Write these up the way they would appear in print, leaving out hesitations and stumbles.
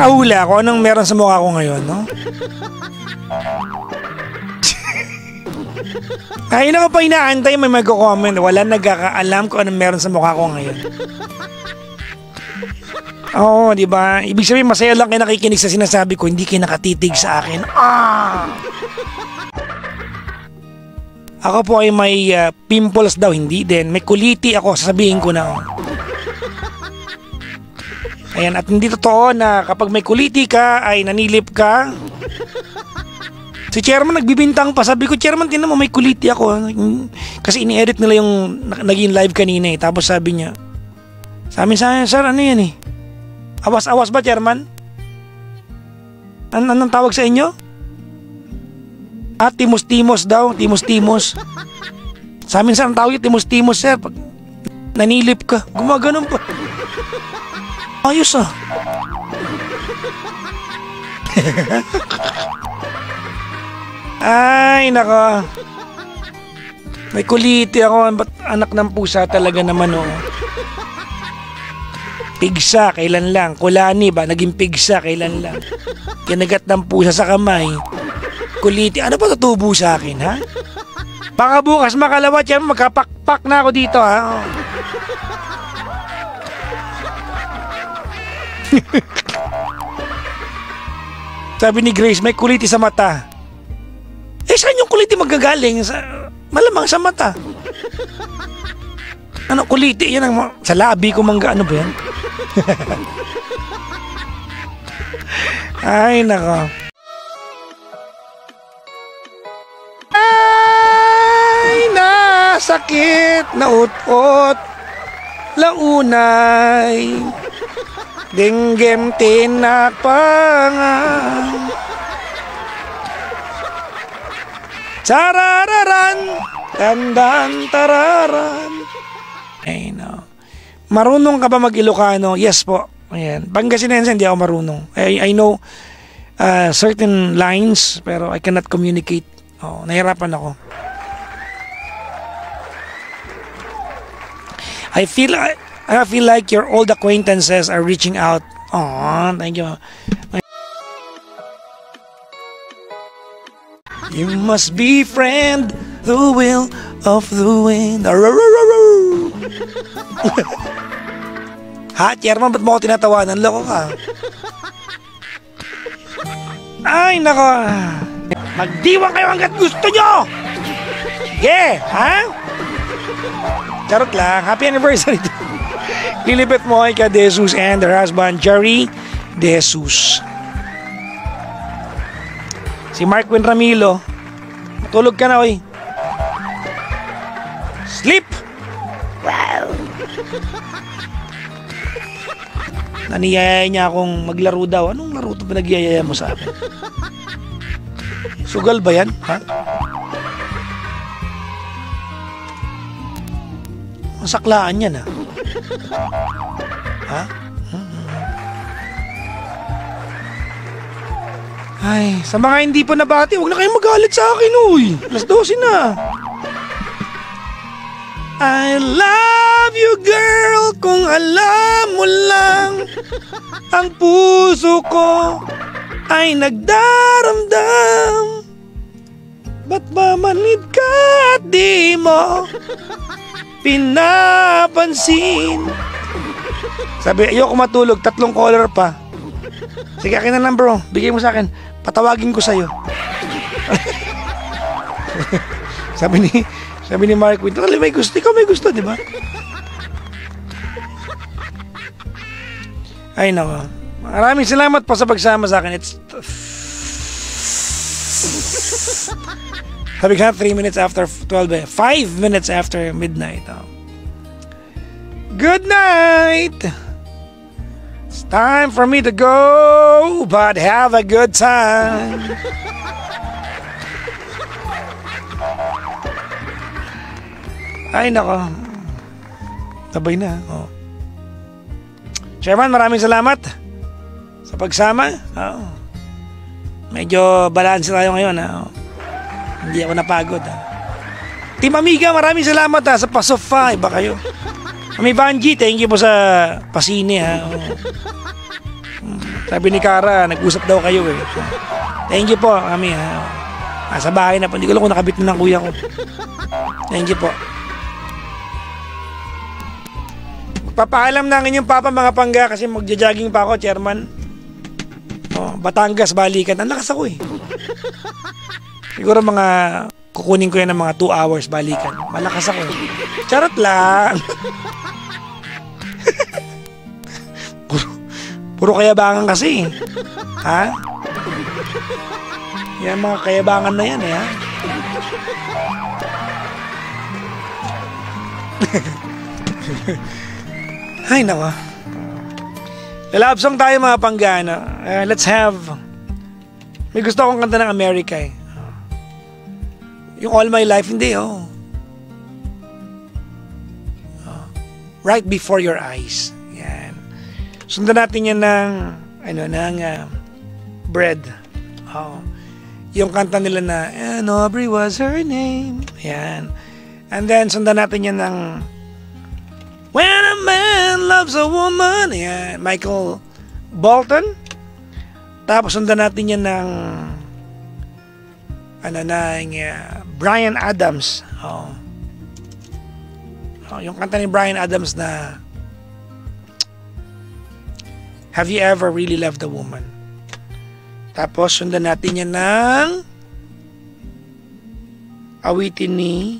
Nakahula ako anong meron sa mukha ko ngayon, no? Ay, na ko pa inaantay may magko-comment. Wala nagkakaalam kung anong meron sa mukha ko ngayon. Oo, di ba? Ibig sabihin, masaya lang kayo nakikinig sa sinasabi ko, hindi kayo nakatitig sa akin. Ako po ay may pimples daw, hindi din. May kuliti ako, sasabihin ko na. Ayan, at hindi totoo na kapag may kuliti ka, ay nanilip ka. Si Chairman nagbibintang pa. Sabi ko, Chairman, tinan mo, may kuliti ako. Kasi ini-edit nila yung naging live kanina eh. Tapos sabi niya, sa amin, sir, ano yan eh? Awas-awas ba, Chairman? Anong tawag sa inyo? Timos-timos daw. Timos-timos. Sa amin, sir, ang tawag yung timos-timos, sir. Pag nanilip ka, gumaganon pa. Ayos ah. Ay, nako. May kuliti ako. Ba't anak ng pusa talaga naman, oh. Pigsa, kailan lang. Kulani ba? Naging pigsa, kailan lang. Kinagat ng pusa sa kamay. Kuliti. Ano ba tutubo sa akin, ha? Baka bukas makalawa, tiyan, magkapakpak na ako dito, ha? Sabi ni Grace, may kuliti sa mata. Saan yung kuliti magagaling? Malamang sa mata. Ano, kuliti? Yan ang sa labi ko mangga. Ano ba yan? Ay, nako. Ay, nasakit na ut-ut. Launay. Dinggem tinakpangan. Tarararan, tandan tararan. Ay, no. Marunong ka ba mag-Ilocano? Yes po. Ayan. Pangasinense, hindi ako marunong. I know certain lines, pero I cannot communicate. Oh, nahirapan ako. I feel like your old acquaintances are reaching out. Oh, thank you. You must befriend the will of the wind. Ha, Chairman, ba't mo ako tinatawanan? Loko ka. Ay, nako. Magdiwang kayo hanggat gusto nyo. Yeah, ha? Charot lang. Happy anniversary. Lilipit mo kay De Jesus and her husband, Jerry De Jesus. Si Markwin Ramilo, matulog ka na, oy. Sleep! Wow! Naniyaya niya akong maglaro daw. Anong laro ito pinagyayaya mo sa akin? Sugal ba yan? Ha? Masaklaan yan, ha? Ha? Ay, sa mga hindi po nabati, huwag na kayong magalit sa akin, uy. Alas 12 na. I love you, girl, kung alam mo lang. Ang puso ko ay nagdaramdam. Ba't ba manid ka at di mo pinapansin? Sabi, ayoko matulog, 3 caller pa. Sige, akin na lang, bro. Bigay mo sa akin. Patawagin ko sa'yo. sabi ni Mark Quinto, may gusto. Ikaw may gusto, di ba? Ay, nako. Maraming salamat po sa pagsama sa akin. It's sabi ka 3 minutes after 12, 5 minutes after midnight. Oh. Good night! It's time for me to go, but have a good time. Ay, nako. Tabay na. Oh. Chairman, maraming salamat sa pagsama. Oh. Medyo balance tayo ngayon. Oh. Hindi ako napagod. Team Amiga, maraming salamat sa pasofa. Iba kayo. May Banji, thank you po sa pasine. Sabi ni Kara, nag-usap daw kayo eh. Thank you po, kami ha. Nasa bahay na po. Hindi ko lang kung nakabit na ng kuya ko. Thank you po. Papaalam na ang inyong papa mga pangga kasi magja-jogging pa ako, chairman. Oh, Batangas, balikan. Ang lakas ako eh. Siguro mga kukunin ko yan ng mga 2 hours balikan. Malakas ako. Charot lang. Puro kayabangan kasi. Ha? Yan mga kayabangan na yan eh ha. Ay nako. Love song tayo mga panggana. Let's have. May gusto akong kanta ng America eh. Yung All My Life, hindi Right Before Your Eyes. Yan. Sundan natin yan ng Bread. Yung kanta nila na And Aubrey was her name. Yan. And then sundan natin yan ng When a Man Loves a Woman. Yan. Michael Bolton. Tapos sundan natin yan ng Bryan Adams. Yung kanta ni Bryan Adams na Have You Ever Really Loved a Woman? Tapos sundan natin yan ng awitin ni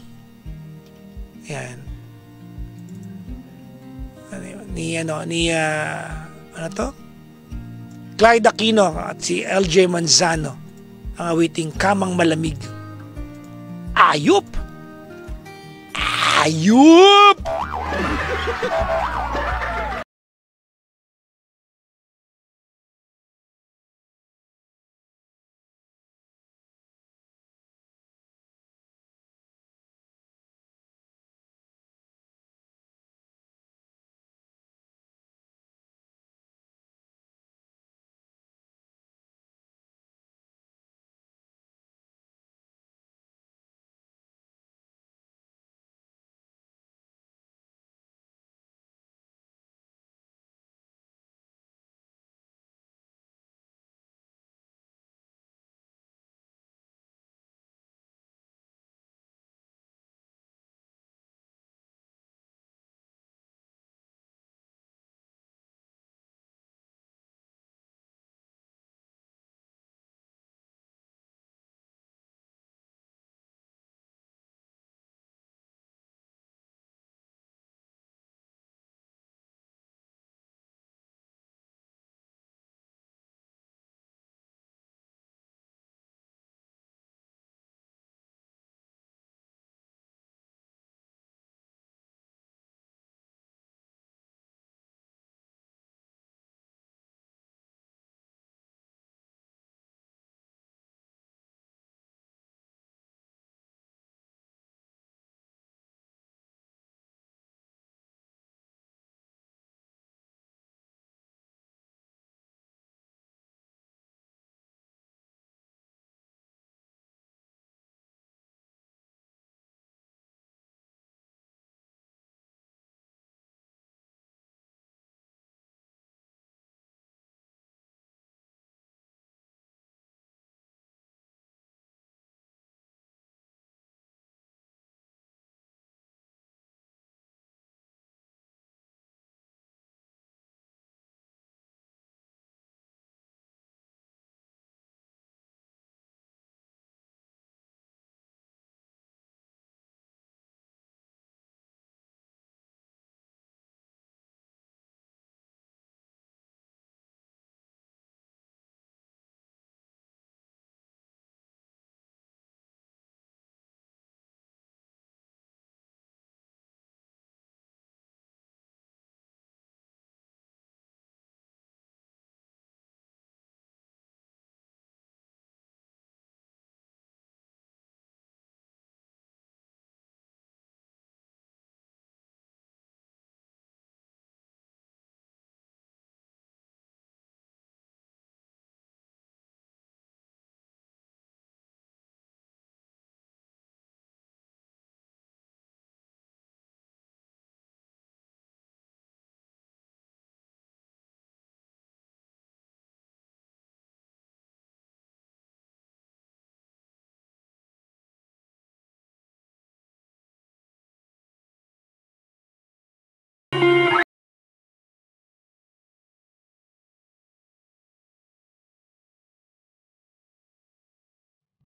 Clyde Aquino at si LJ Manzano. Ang awiting Kamang Malamig. Ayup! Ayup!